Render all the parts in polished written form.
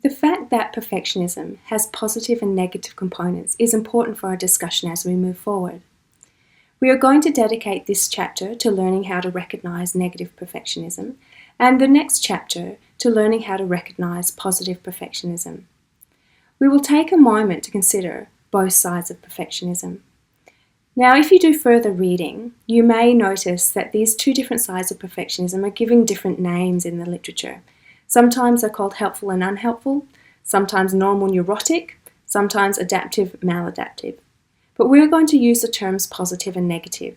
The fact that perfectionism has positive and negative components is important for our discussion as we move forward. We are going to dedicate this chapter to learning how to recognize negative perfectionism, and the next chapter to learning how to recognize positive perfectionism. We will take a moment to consider both sides of perfectionism. Now, if you do further reading, you may notice that these two different sides of perfectionism are given different names in the literature. Sometimes they're called helpful and unhelpful, sometimes normal neurotic, sometimes adaptive maladaptive. But we're going to use the terms positive and negative.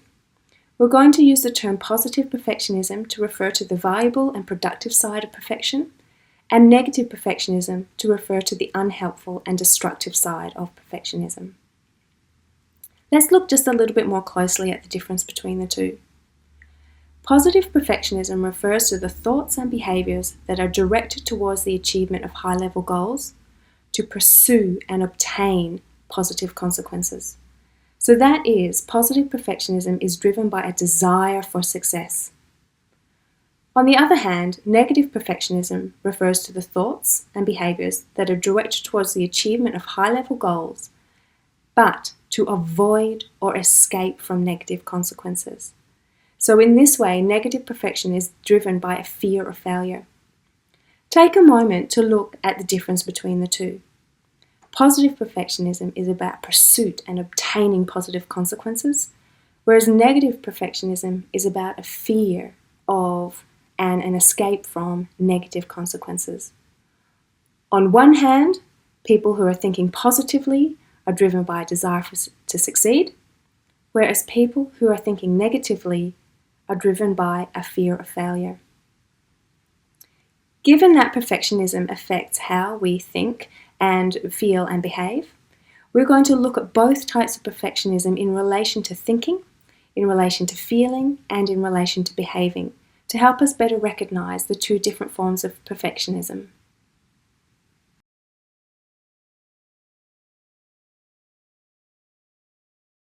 We're going to use the term positive perfectionism to refer to the valuable and productive side of perfection, and negative perfectionism to refer to the unhelpful and destructive side of perfectionism. Let's look just a little bit more closely at the difference between the two. Positive perfectionism refers to the thoughts and behaviours that are directed towards the achievement of high-level goals to pursue and obtain positive consequences. So that is, positive perfectionism is driven by a desire for success. On the other hand, negative perfectionism refers to the thoughts and behaviours that are directed towards the achievement of high-level goals, but to avoid or escape from negative consequences. So in this way, negative perfection is driven by a fear of failure. Take a moment to look at the difference between the two. Positive perfectionism is about pursuit and obtaining positive consequences, whereas negative perfectionism is about a fear of and an escape from negative consequences. On one hand, people who are thinking positively are driven by a desire to succeed, whereas people who are thinking negatively are driven by a fear of failure. Given that perfectionism affects how we think and feel and behave, we're going to look at both types of perfectionism in relation to thinking, in relation to feeling, and in relation to behaving to help us better recognize the two different forms of perfectionism.